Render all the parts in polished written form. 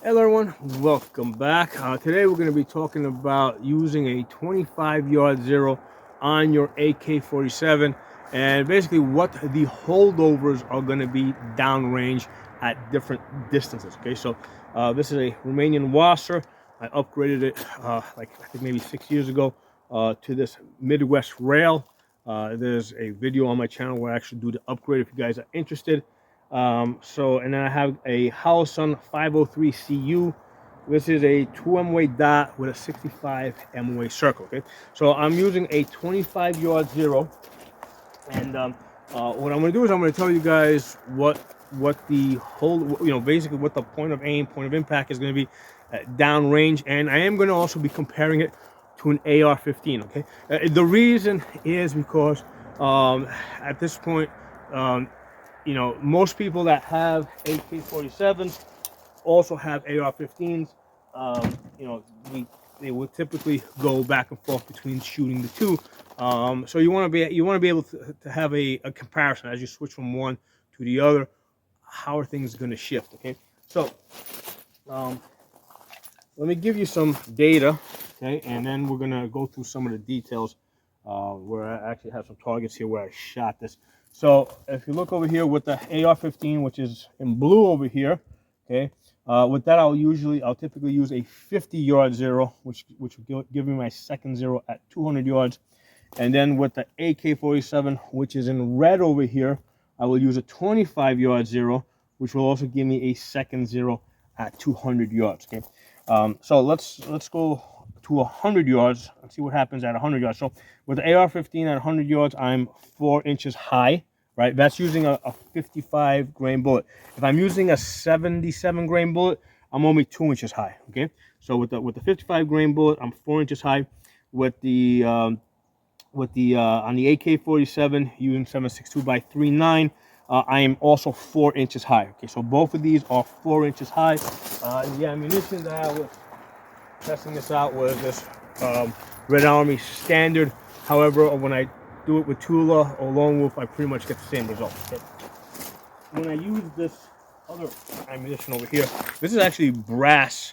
Hello everyone, welcome back. Today we're going to be talking about using a 25-yard zero on your AK-47 and basically what the holdovers are going to be downrange at different distances. Okay, so this is a Romanian Wasser. I upgraded it like I think maybe 6 years ago to this Midwest rail. There's a video on my channel where I actually do the upgrade if you guys are interested. And then I have a holosun 503 CU. This is a 2 MOA dot with a 65 MOA circle. Okay, so I'm using a 25-yard zero, and what I'm going to do is I'm going to tell you guys what the whole, basically what the point of aim, point of impact is going to be downrange, and I am going to also be comparing it to an AR-15. Okay, the reason is because at this point, most people that have AK-47s also have AR-15s. They will typically go back and forth between shooting the two. So you want to be able to have a comparison as you switch from one to the other. How are things going to shift? Okay, so let me give you some data. Okay, and then we're gonna go through some of the details where I actually have some targets here where I shot this. So if you look over here with the AR-15, which is in blue over here, okay, with that I'll typically use a 50-yard zero, which will give me my second zero at 200 yards. And then with the AK-47, which is in red over here, I will use a 25-yard zero, which will also give me a second zero at 200 yards. Okay, so let's go to 100 yards and see what happens at 100 yards. So with the AR-15 at 100 yards, I'm 4 inches high, right? That's using a 55 grain bullet. If I'm using a 77 grain bullet, I'm only 2 inches high. Okay, so with the 55 grain bullet, I'm 4 inches high. With the on the AK-47 using 7.62 by 3.9, I am also 4 inches high. Okay, so both of these are 4 inches high. The ammunition that I was testing this out was this Red Army standard. However, when I do it with Tula or Lone Wolf, I pretty much get the same result. Okay. When I use this other ammunition over here, this is actually brass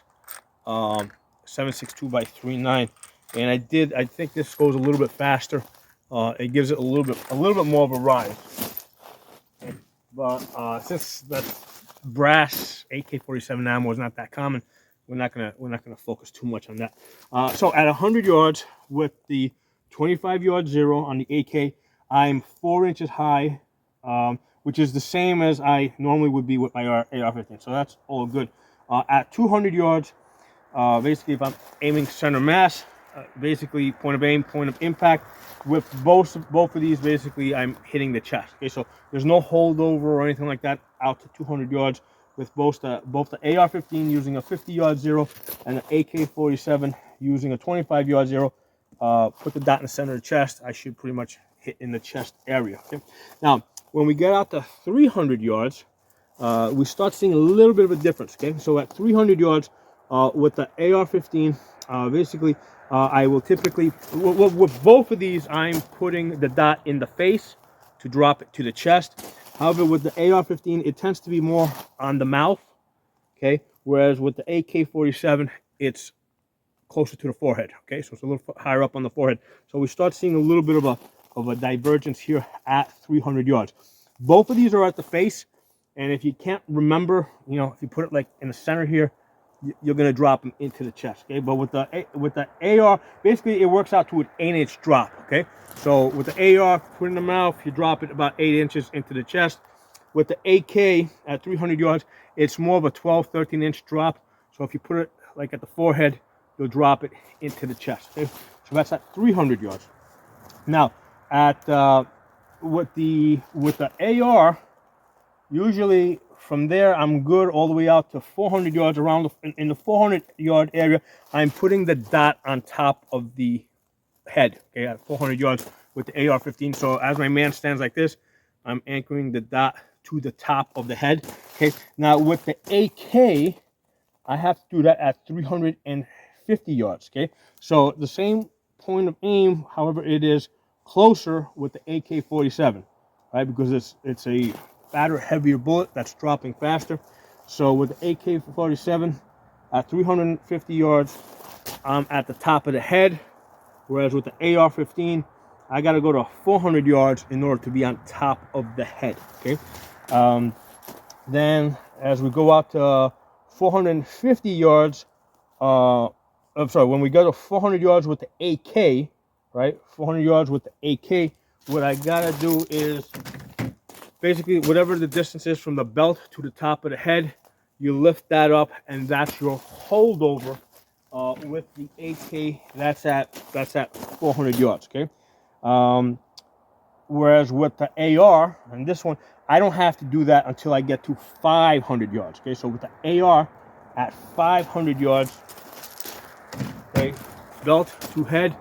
7.62 by 3.9, and I think this goes a little bit faster. It gives it a little bit more of a rise. But since that brass AK-47 ammo is not that common, we're not gonna focus too much on that. So at 100 yards with the 25-yard zero on the AK, I'm 4 inches high, which is the same as I normally would be with my AR-15. So that's all good. At 200 yards, basically if I'm aiming center mass, basically point of aim, point of impact. With both of these, basically I'm hitting the chest. Okay, so there's no holdover or anything like that out to 200 yards. With both the AR-15 using a 50-yard zero and the AK-47 using a 25-yard zero, put the dot in the center of the chest, I should pretty much hit in the chest area. Okay. Now, when we get out to 300 yards, we start seeing a little bit of a difference. Okay, so at 300 yards with the AR-15, basically I will typically, with both of these, I'm putting the dot in the face to drop it to the chest. However, with the AR-15, it tends to be more on the mouth, okay? Whereas with the AK-47, it's closer to the forehead, okay? So it's a little higher up on the forehead. So we start seeing a little bit of a divergence here at 300 yards. Both of these are at the face, and if you can't remember, if you put it like in the center here, you're gonna drop them into the chest, okay? But with the AR, basically it works out to an 8-inch drop, okay? So with the AR, put it in the mouth, you drop it about 8 inches into the chest. With the AK at 300 yards, it's more of a 12-13-inch drop. So if you put it like at the forehead, you'll drop it into the chest, okay? So that's at 300 yards. Now, at with the AR, usually from there, I'm good all the way out to 400 yards. Around in the 400-yard area, I'm putting the dot on top of the head, okay, at 400 yards with the AR-15. So as my man stands like this, I'm anchoring the dot to the top of the head, okay? Now with the AK, I have to do that at 350 yards, okay? So the same point of aim, however, it is closer with the AK-47, right? Because it's a fatter, heavier bullet that's dropping faster. So with the AK-47, At 350 yards, I'm at the top of the head. Whereas with the AR-15, I got to go to 400 yards in order to be on top of the head. Okay. Then as we go out to 450 yards, I'm sorry, when we go to 400 yards with the AK, right? 400 yards with the AK, what I gotta do is basically whatever the distance is from the belt to the top of the head, you lift that up, and that's your holdover. With the AK, that's at 400 yards. Okay. Whereas with the AR, and this one, I don't have to do that until I get to 500 yards. Okay, so with the AR at 500 yards, okay, belt to head,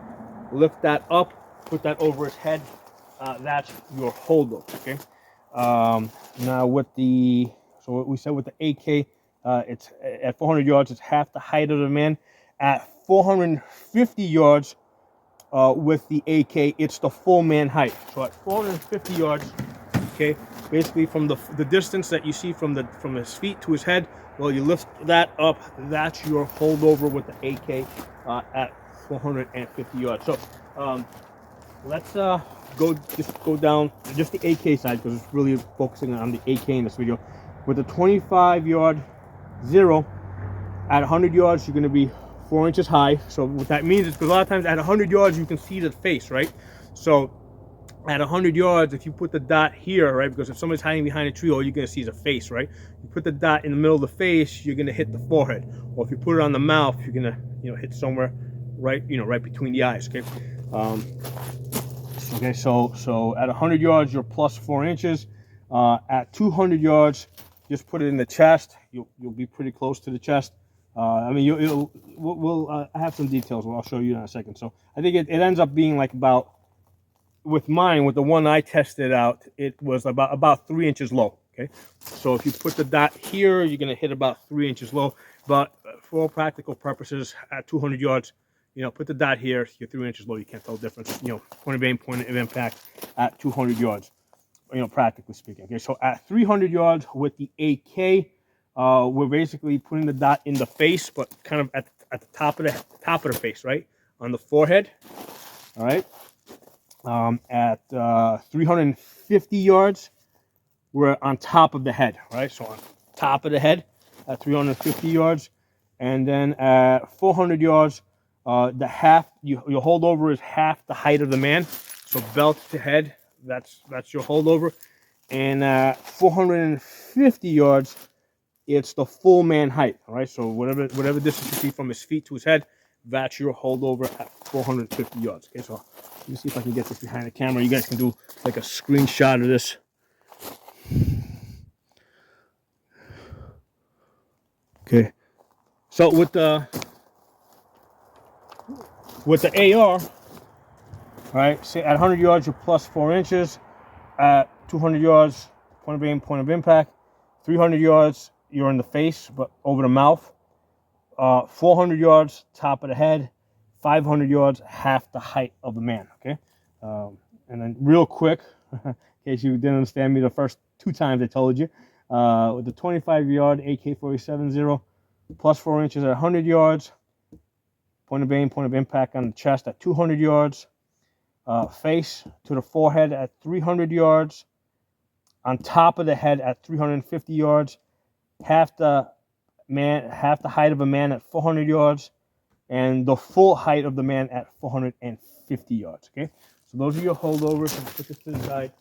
lift that up, put that over his head. That's your holdover. Okay. Now with so what we said with the AK, it's at 400 yards, it's half the height of the man. At 450 yards, with the AK, it's the full man height. So at 450 yards, okay, basically from the distance that you see from his feet to his head, well, you lift that up, that's your holdover with the AK at 450 yards. So let's go down just the AK side, because it's really focusing on the AK in this video. With the 25-yard zero, at 100 yards, you're going to be 4 inches high. So what that means is, because a lot of times at 100 yards you can see the face, right? So at 100 yards, if you put the dot here, right, because if somebody's hiding behind a tree, all you're going to see is a face, right? You put the dot in the middle of the face, you're going to hit the forehead. Or if you put it on the mouth, you're going to hit somewhere right right between the eyes. Okay. Okay, so at 100 yards you're plus 4 inches. At 200 yards, just put it in the chest. You'll be pretty close to the chest. I mean, we'll have some details. I'll show you in a second. So I think it ends up being like about, with the one I tested out, it was about 3 inches low. Okay, so if you put the dot here, you're gonna hit about 3 inches low. But for all practical purposes, at 200 yards, put the dot here. You're 3 inches low. You can't tell the difference. Point of aim, point of impact at 200 yards. Practically speaking. Okay, so at 300 yards with the AK. We're basically putting the dot in the face, but kind of at the top of the face, right, on the forehead. All right. At 350 yards, we're on top of the head, right? So on top of the head at 350 yards, and then at 400 yards, your holdover is half the height of the man. So belt to head, that's your holdover, and at 450 yards. It's the full man height, all right? So whatever distance you see from his feet to his head, that's your holdover at 450 yards. Okay, so let me see if I can get this behind the camera. You guys can do like a screenshot of this. Okay, so with the AR, all right, say at 100 yards you're plus 4 inches. At 200 yards, point of aim, point of impact. 300 yards, you're in the face, but over the mouth. 400 yards, top of the head. 500 yards, half the height of the man. Okay, and then real quick, in case you didn't understand me the first 2 times I told you, with the 25-yard AK-47 0, plus 4 inches at 100 yards. Point of aim, point of impact on the chest at 200 yards. Face to the forehead at 300 yards. On top of the head at 350 yards. Half the height of a man at 400 yards, and the full height of the man at 450 yards. Okay, so those are your holdovers. I'm gonna put this to the side,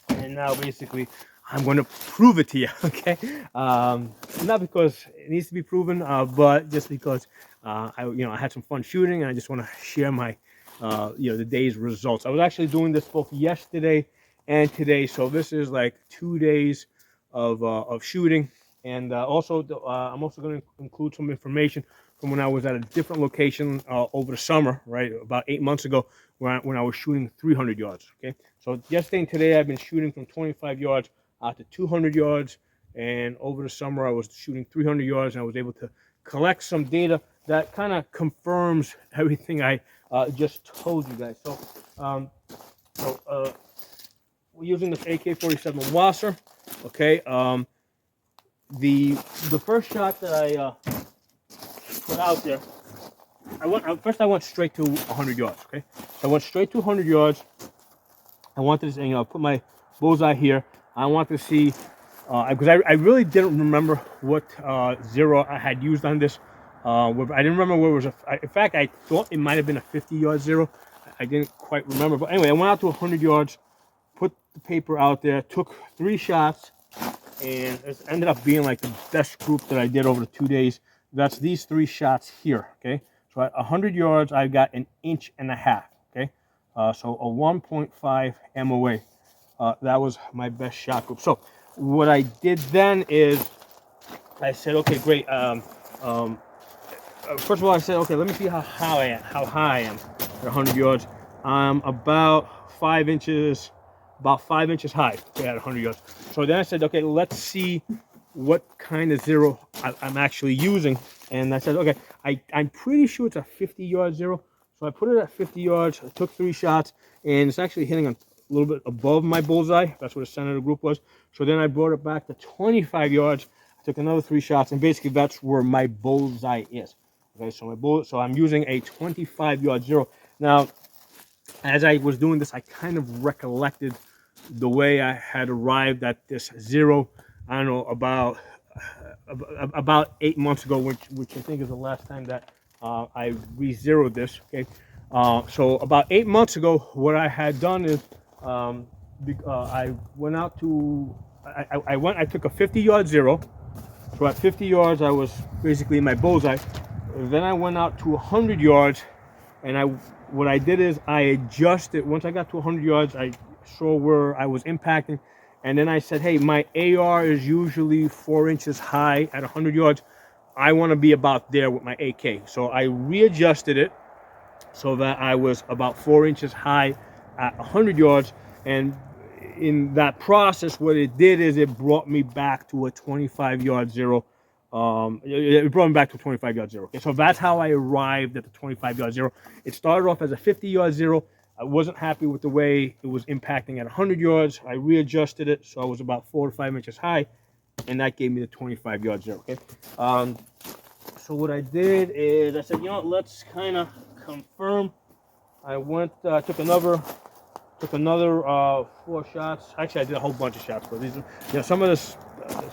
and now basically I'm going to prove it to you. Okay, not because it needs to be proven, but just because I had some fun shooting, and I just want to share my the day's results. I was actually doing this both yesterday and today, so this is like 2 days of shooting. And also, I'm also going to include some information from when I was at a different location over the summer, right, about 8 months ago, when I was shooting 300 yards. Okay, so yesterday and today I've been shooting from 25 yards out to 200 yards, and over the summer I was shooting 300 yards, and I was able to collect some data that kind of confirms everything I just told you guys. So, we're using this AK-47 Wasser. Okay. The first shot that put out there. First I went straight to 100 yards. Okay, so I went straight to 100 yards. I wanted to, put my bullseye here. I wanted to see, because I really didn't remember what zero I had used on this. I didn't remember where it was. In fact, I thought it might have been a 50-yard zero. I didn't quite remember. But anyway, I went out to 100 yards, put the paper out there, took 3 shots, and it ended up being like the best group that I did over the 2 days. That's these 3 shots here, okay? So at 100 yards, I got 1.5 inches, okay? So a 1.5 MOA. That was my best shot group. So what I did then is I said, okay, great. First of all, I said, okay, let me see how high I am at 100 yards. I'm about 5 inches high, okay, at 100 yards. So then I said, okay, let's see what kind of zero I'm actually using. And I said, okay, I'm pretty sure it's a 50-yard zero. So I put it at 50 yards, I took 3 shots, and it's actually hitting a little bit above my bullseye. That's what the center of the group was. So then I brought it back to 25 yards. I took another 3 shots, and basically that's where my bullseye is. Okay, so I'm using a 25-yard zero. Now, as I was doing this, I kind of recollected the way I had arrived at this zero. I don't know, about 8 months ago, which I think is the last time that I re-zeroed this. Okay, so about 8 months ago, what I had done is I went out to I took a 50-yard zero. So at 50 yards, I was basically in my bullseye. Then I went out to 100 yards, and what I did is I adjusted. Once I got to 100 yards, I saw where I was impacting, and then I said, hey, my AR is usually 4 inches high at 100 yards. I want to be about there with my AK. So I readjusted it so that I was about 4 inches high at 100 yards. And in that process, what it did is it brought me back to a 25-yard zero. It brought me back to a 25-yard zero. Okay, so that's how I arrived at the 25-yard zero. It started off as a 50-yard zero. I wasn't happy with the way it was impacting at 100 yards. I readjusted it, so I was about 4 to 5 inches high, and that gave me the 25-yard zero. Okay. So what I did is I said, let's kind of confirm. I went, took another 4 shots. Actually, I did a whole bunch of shots, but these, some of this,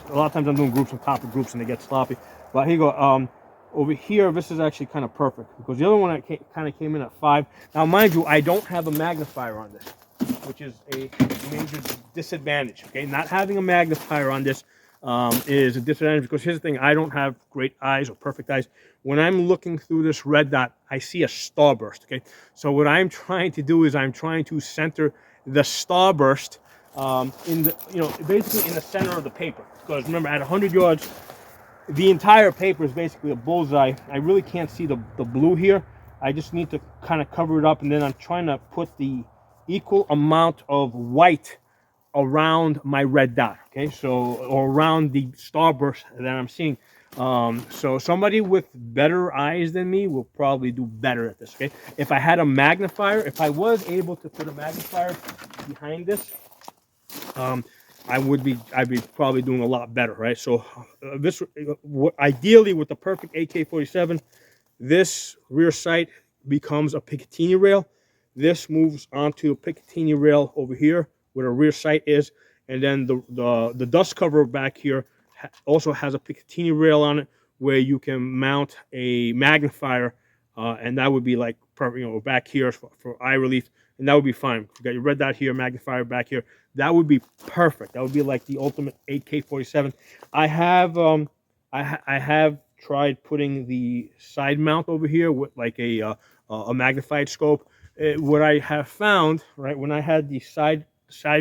a lot of times I'm doing groups on top of groups and they get sloppy. But here you go. Over here, this is actually kind of perfect because the other one kind of came in at 5. Now, mind you, I don't have a magnifier on this, which is a major disadvantage. Okay, not having a magnifier on this is a disadvantage because here's the thing: I don't have great eyes or perfect eyes. When I'm looking through this red dot, I see a starburst. Okay, so what I'm trying to do is I'm trying to center the starburst in the, basically in the center of the paper. Because remember, at 100 yards, the entire paper is basically a bullseye. I really can't see the blue here. I just need to kind of cover it up, and then I'm trying to put the equal amount of white around my red dot, okay? So, or around the starburst that I'm seeing. So somebody with better eyes than me will probably do better at this, okay? If I had a magnifier, if I was able to put a magnifier behind this, I'd be probably doing a lot better, right? So ideally with the perfect AK-47, this rear sight becomes a Picatinny rail. This moves onto a Picatinny rail over here where the rear sight is, and then the dust cover back here also has a Picatinny rail on it where you can mount a magnifier, and that would be like back here for eye relief, and that would be fine. You got your red dot here, magnifier back here. That would be perfect. That would be like the ultimate AK-47. I have tried putting the side mount over here with like a magnified scope. What I have found, right, when I had the side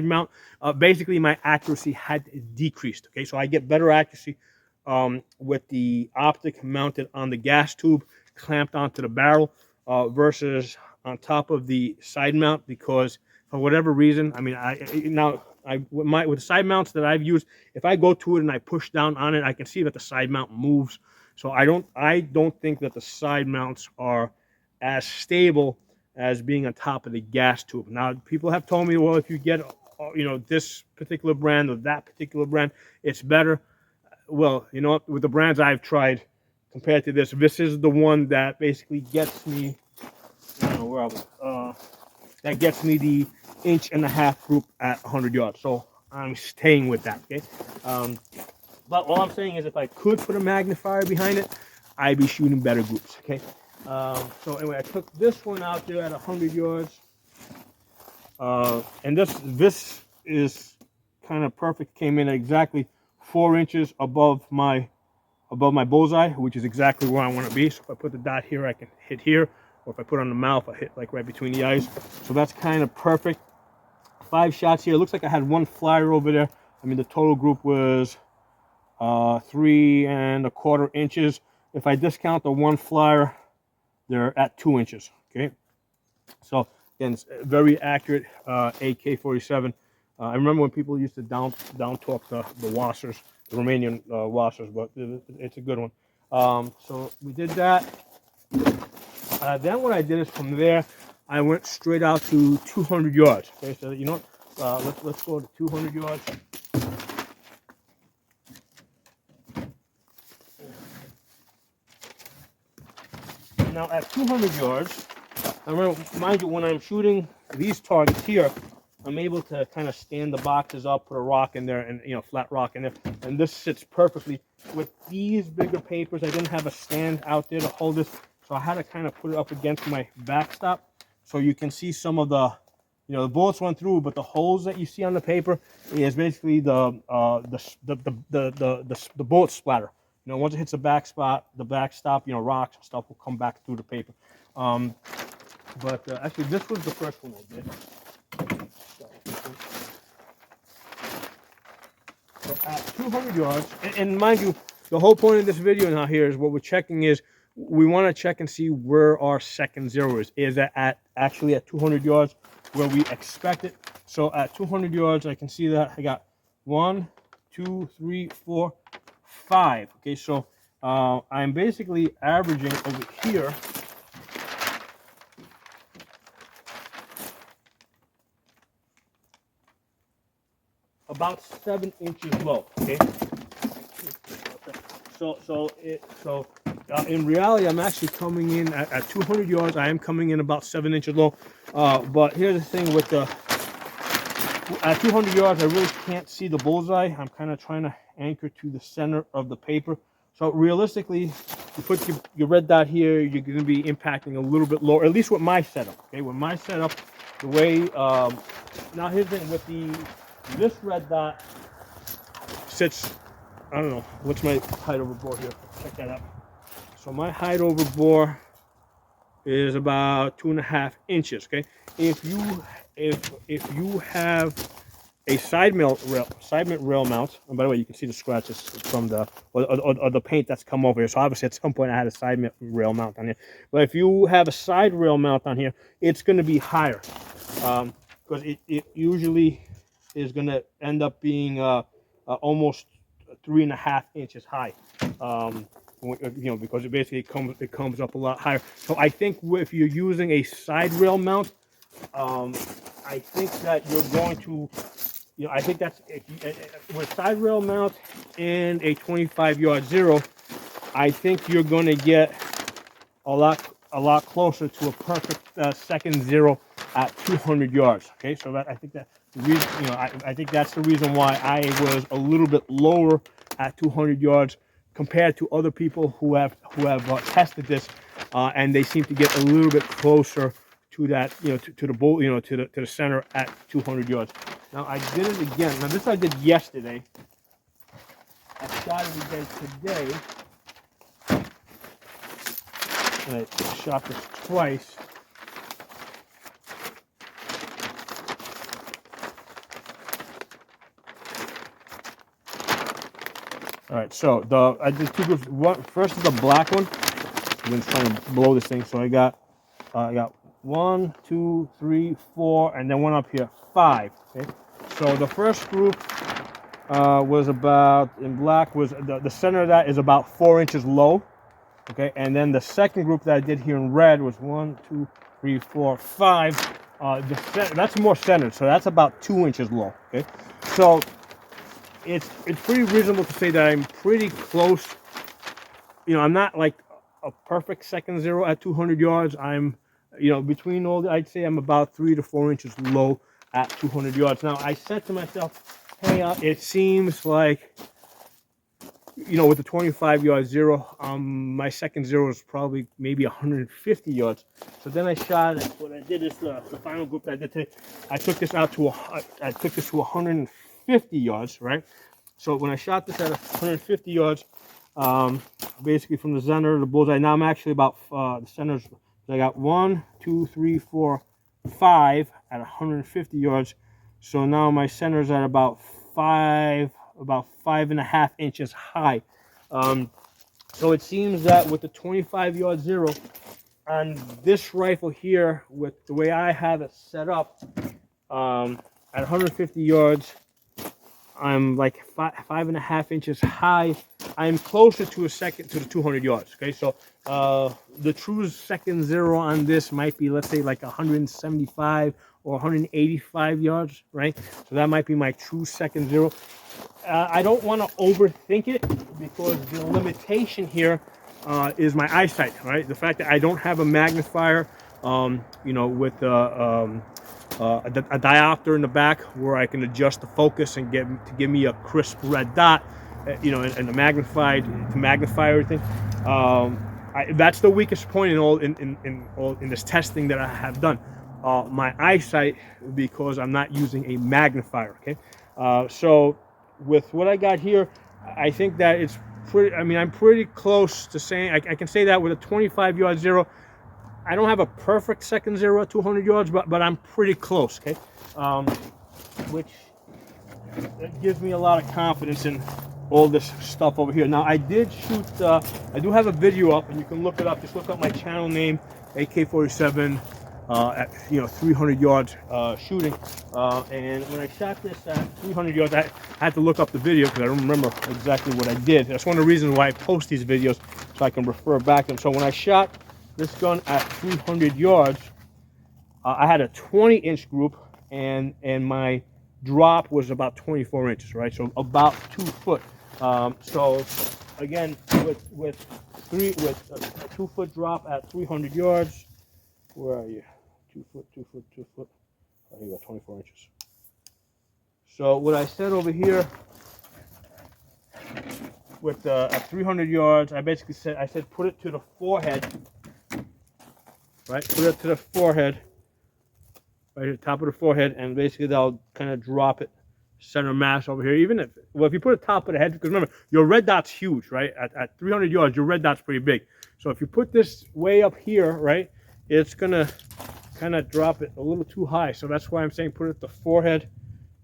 mount, basically my accuracy had decreased. Okay, so I get better accuracy with the optic mounted on the gas tube, clamped onto the barrel, versus on top of the side mount, because for whatever reason, I mean, with the side mounts that I've used, if I go to it and I push down on it, I can see that the side mount moves. So I don't think that the side mounts are as stable as being on top of the gas tube. Now, people have told me, well, if you get this particular brand or that particular brand, it's better. Well, with the brands I've tried, compared to this. This is the one that basically gets me, I don't know where I was, that gets me the 1.5-inch group at 100 yards. So I'm staying with that, okay? But all I'm saying is if I could put a magnifier behind it, I'd be shooting better groups, okay? So anyway, I took this one out there at 100 yards. And this is kind of perfect. Came in at exactly 4 inches above my bullseye, which is exactly where I want to be. So if I put the dot here, I can hit here, or if I put it on the mouth, I hit like right between the eyes. So that's kind of perfect. 5 shots here. It looks like I had one flyer over there. I mean, the total group was 3 1/4 inches. If I discount the one flyer, they're at 2 inches. Okay, so again, it's very accurate AK-47. I remember when people used to down talk the washers, the Romanian washers, but it's a good one. So we did that. Then what I did is from there, I went straight out to 200 yards. Okay, so you know, let's go to 200 yards. Now at 200 yards, I remember, mind you, when I'm shooting these targets here, I'm able to kind of stand the boxes up, put a rock in there, and flat rock in there, and this sits perfectly. With these bigger papers, I didn't have a stand out there to hold this, so I had to kind of put it up against my backstop, so you can see some of the, the bullets went through, but the holes that you see on the paper is basically the bullet splatter. Once it hits the backstop, rocks and stuff will come back through the paper. But actually, this was the first one I did. So at 200 yards, and mind you, the whole point of this video now here is what we're checking is we want to check and see where our second zero is. Is that actually at 200 yards where we expect it? So at 200 yards, I can see that I got 1, 2, 3, 4, 5. Okay, so I'm basically averaging over here about 7 inches low. Okay, so in reality, I'm actually coming in at 200 yards. I am coming in about 7 inches low. But here's the thing with at 200 yards, I really can't see the bullseye. I'm kind of trying to anchor to the center of the paper. So realistically, you put your red dot here, you're going to be impacting a little bit lower, at least with my setup. Okay, with my setup, the way now here's the thing with this red dot sits. I don't know what's my height over bore here. Check that out. So my height over bore is about 2.5 inches. Okay, if you have a side rail mount, and by the way, you can see the scratches from the or the paint that's come over here. So obviously, at some point, I had a side rail mount on here. But if you have a side rail mount on here, it's going to be higher because it usually is going to end up being almost 3.5 inches high. Because it basically comes up a lot higher. So I think if you're using a side rail mount, I think that you're going to, I think that's with side rail mount and a 25-yard zero, I think you're going to get a lot closer to a perfect second zero at 200 yards. Okay, so that I think that the reason, I think that's the reason why I was a little bit lower at 200 yards compared to other people who have tested this, and they seem to get a little bit closer to that, to the bull, to the center at 200 yards. Now I did it again. Now this I did yesterday. I shot it again today. And I shot this twice. All right, so I did two groups. First is the black one. I'm just trying to blow this thing. So I got 1, 2, 3, 4, and then one up here, 5. Okay. So the first group was about, in black, was the center of that is about 4 inches low. Okay, and then the second group that I did here in red was 1, 2, 3, 4, 5. That's more centered, so that's about 2 inches low. Okay, so it's pretty reasonable to say that I'm pretty close I'm not like a perfect second zero at 200 yards. I'm, between all, I'd say I'm about 3 to 4 inches low at 200 yards. Now, I said to myself, hey, it seems like, with the 25-yard zero, my second zero is probably maybe 150 yards. So then I shot. What I did is the final group that I did today. I took this out to 150 yards, right? So when I shot this at 150 yards, basically from the center of the bullseye. Now I'm actually about the centers. I got 1, 2, 3, 4, 5 at 150 yards. So now my center's at about 5.5 inches high. So it seems that with the 25-yard zero on this rifle here, with the way I have it set up, at 150 yards, I'm like 5.5 inches high. I'm closer to the 200 yards. Okay, so the true second zero on this might be, let's say, like 175 or 185 yards, right? So that might be my true second zero. I don't want to overthink it, because the limitation here is my eyesight, right? The fact that I don't have a magnifier, with a diopter in the back where I can adjust the focus and give me a crisp red dot, and to magnify everything. That's the weakest point in this testing that I have done. My eyesight, because I'm not using a magnifier. Okay, so with what I got here, I think that it's pretty. I mean, I'm pretty close to saying I can say that with a 25-yard zero. I don't have a perfect second zero at 200 yards, but I'm pretty close. Okay, which gives me a lot of confidence in all this stuff over here. Now, I did shoot. I do have a video up, and you can look it up. Just look up my channel name, AK-47. At 300 yards shooting, and when I shot this at 300 yards, I had to look up the video because I don't remember exactly what I did. That's one of the reasons why I post these videos, so I can refer back to them. So when I shot this gun at 300 yards, I had a 20-inch group, and my drop was about 24 inches, right? So about 2 foot. So again, with a 2-foot drop at 300 yards, where are you? 2 foot, 2 foot, 2 foot. Oh, here you go, 24 inches. So what I said over here with at 300 yards, I basically said, put it to the forehead, right? Put it to the forehead, right at the top of the forehead, and basically that'll kind of drop it center mass over here. Even if you put it top of the head, because remember, your red dot's huge, right? At 300 yards, your red dot's pretty big. So if you put this way up here, right, it's gonna kind of drop it a little too high. So that's why I'm saying put it at the forehead.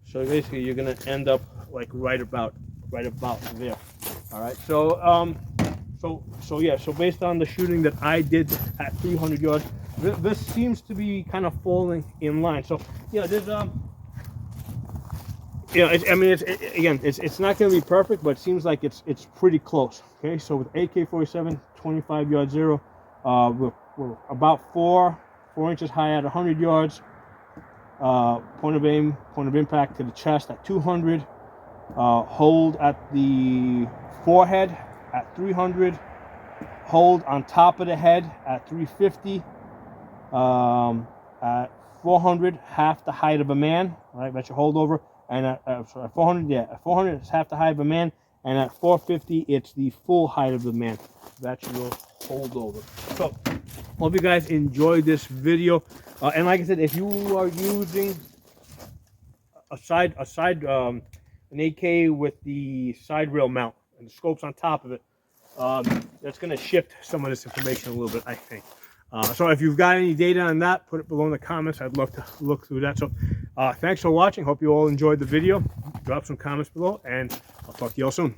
So basically you're gonna end up like right about there. All right, so yeah, so based on the shooting that I did at 300 yards, this seems to be kind of falling in line. So there's it's not going to be perfect, but it seems like it's pretty close. Okay, so with AK-47 25-yard zero, we're about 4 inches high at 100 yards. Point of aim, point of impact to the chest at 200. Hold at the forehead at 300. Hold on top of the head at 350. At 400, half the height of a man. Right, that's your holdover. And at 400, at 400 is half the height of a man, and at 450 it's the full height of the man. That's your holdover. So, hope you guys enjoyed this video. And like I said, if you are using an AK with the side rail mount and the scopes on top of it, that's going to shift some of this information a little bit, I think. So if you've got any data on that, put it below in the comments. I'd love to look through that. So thanks for watching. Hope you all enjoyed the video. Drop some comments below, and I'll talk to you all soon.